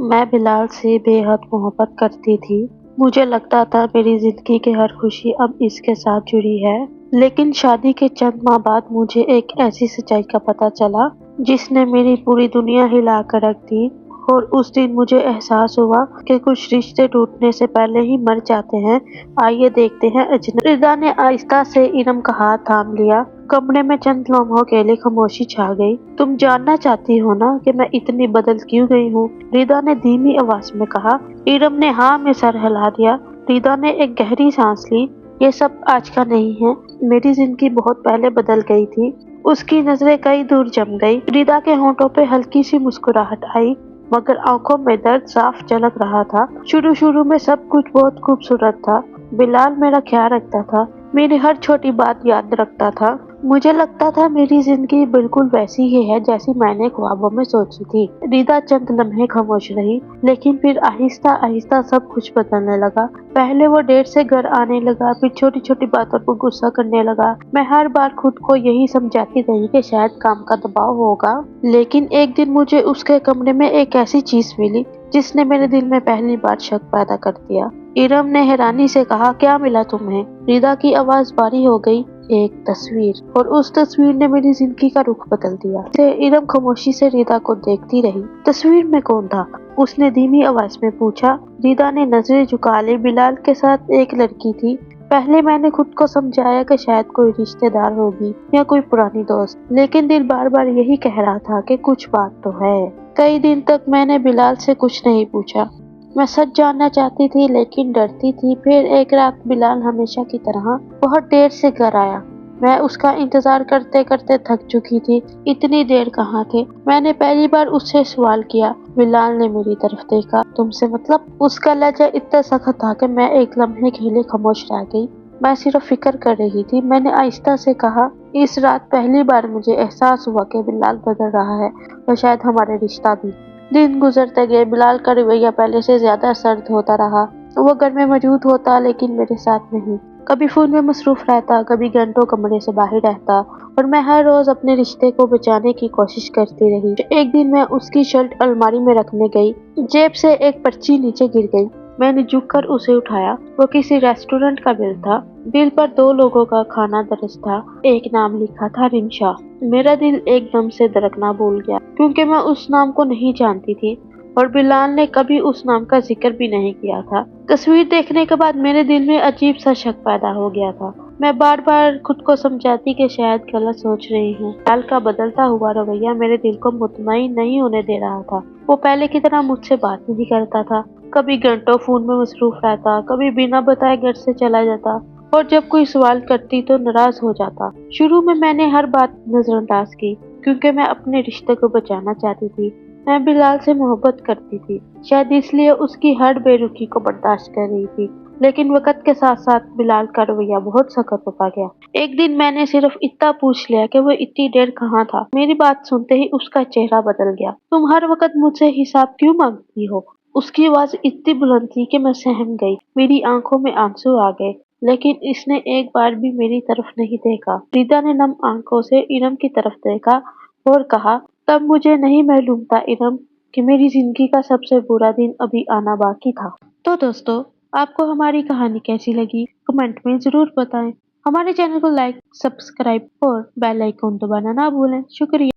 मैं बिलाल से बेहद मोहब्बत करती थी। मुझे लगता था मेरी जिंदगी की हर खुशी अब इसके साथ जुड़ी है। लेकिन शादी के चंद माह बाद मुझे एक ऐसी सच्चाई का पता चला जिसने मेरी पूरी दुनिया हिला कर रख दी। और उस दिन मुझे एहसास हुआ कि कुछ रिश्ते टूटने से पहले ही मर जाते हैं। आइए देखते हैं अजनबी। रिदा ने आहिस्ता से इरम का हाथ थाम लिया। कमरे में चंद लम्हों के लिए खामोशी छा गई। तुम जानना चाहती हो ना कि मैं इतनी बदल क्यों गई हूँ? रिदा ने धीमी आवाज में कहा। इरम ने हाँ में सर हिला दिया। रिदा ने एक गहरी सांस ली। ये सब आज का नहीं है। मेरी जिंदगी बहुत पहले बदल गई थी। उसकी नजरें कई दूर जम गई। रिदा के होंठों पे हल्की सी मुस्कुराहट आई, मगर आंखों में दर्द साफ झलक रहा था। शुरू शुरू में सब कुछ बहुत खूबसूरत था। बिलाल मेरा ख्याल रखता था, मेरी हर छोटी बात याद रखता था। मुझे लगता था मेरी जिंदगी बिल्कुल वैसी ही है जैसी मैंने ख्वाबों में सोची थी। रिदा चंद लम्हे खामोश रही, लेकिन फिर आहिस्ता आहिस्ता सब कुछ बदलने लगा। पहले वो देर से घर आने लगा, फिर छोटी छोटी बातों पर गुस्सा करने लगा। मैं हर बार खुद को यही समझाती रही कि शायद काम का दबाव होगा, लेकिन एक दिन मुझे उसके कमरे में एक ऐसी चीज मिली जिसने मेरे दिल में पहली बार शक पैदा कर दिया। इरम ने हैरानी से कहा, क्या मिला तुम्हें? रिदा की आवाज भारी हो गई। एक तस्वीर, और उस तस्वीर ने मेरी जिंदगी का रुख बदल दिया। इरम खामोशी से रिदा को देखती रही। तस्वीर में कौन था? उसने धीमी आवाज में पूछा। रिदा ने नजरें झुका ली। बिलाल के साथ एक लड़की थी। पहले मैंने खुद को समझाया कि शायद कोई रिश्तेदार होगी या कोई पुरानी दोस्त, लेकिन दिल बार बार यही कह रहा था कि कुछ बात तो है। कई दिन तक मैंने बिलाल से कुछ नहीं पूछा। मैं सच जानना चाहती थी लेकिन डरती थी। फिर एक रात बिलाल हमेशा की तरह बहुत देर से घर आया। मैं उसका इंतजार करते करते थक चुकी थी। इतनी देर कहाँ थे? मैंने पहली बार उससे सवाल किया। बिलाल ने मेरी तरफ देखा। तुमसे मतलब? उसका लहजा इतना सख्त था कि मैं एक लम्हे के लिए खामोश रह गई। मैं सिर्फ फिक्र कर रही थी। मैंने आहिस्ता से कहा, इस रात पहली बार मुझे एहसास हुआ कि बिलाल बदल रहा है, और शायद हमारे रिश्ता भी। दिन गुजरते गए। बिलाल का रवैया पहले से ज्यादा सर्द होता रहा। वो घर में मौजूद होता, लेकिन मेरे साथ नहीं। कभी फोन में मसरूफ रहता, कभी घंटों कमरे से बाहर रहता, और मैं हर रोज अपने रिश्ते को बचाने की कोशिश करती रही। एक दिन मैं उसकी शर्ट अलमारी में रखने गई। जेब से एक पर्ची नीचे गिर गई। मैंने झुककर उसे उठाया। वो किसी रेस्टोरेंट का बिल था। बिल पर 2 लोगों का खाना दर्ज था। एक नाम लिखा था रिंशा। मेरा दिल एकदम से धड़कना भूल गया, क्योंकि मैं उस नाम को नहीं जानती थी, और बिलाल ने कभी उस नाम का जिक्र भी नहीं किया था। तस्वीर देखने के बाद मेरे दिल में अजीब सा शक पैदा हो गया था। मैं बार बार खुद को समझाती कि शायद गलत सोच रही हूँ। बिलाल का बदलता हुआ रवैया मेरे दिल को मुतमईन नहीं होने दे रहा था। वो पहले की तरह मुझसे बात नहीं करता था। कभी घंटों फोन में मसरूफ रहता, कभी बिना बताए घर से चला जाता, और जब कोई सवाल करती तो नाराज हो जाता। शुरू में मैंने हर बात नजरअंदाज की, क्योंकि मैं अपने रिश्ते को बचाना चाहती थी। मैं बिलाल से मोहब्बत करती थी, शायद इसलिए उसकी हर बेरुखी को बर्दाश्त कर रही थी। लेकिन वक्त के साथ साथ बिलाल का रवैया बहुत सख्त होता गया। एक दिन मैंने सिर्फ इतना पूछ लिया कि वो इतनी देर कहाँ था। मेरी बात सुनते ही उसका चेहरा बदल गया। तुम हर वक्त मुझसे हिसाब क्यों मांगती हो? उसकी आवाज इतनी बुलंद थी कि मैं सहम गई। मेरी आंखों में आंसू आ गए, लेकिन इसने एक बार भी मेरी तरफ नहीं देखा। रिदा ने नम आंखों से इरम की तरफ देखा और कहा, तब मुझे नहीं मालूम था इरम, कि मेरी जिंदगी का सबसे बुरा दिन अभी आना बाकी था। तो दोस्तों, आपको हमारी कहानी कैसी लगी कमेंट में जरूर बताएं। हमारे चैनल को लाइक, सब्सक्राइब और बेल आइकन दबाना ना भूलें। शुक्रिया।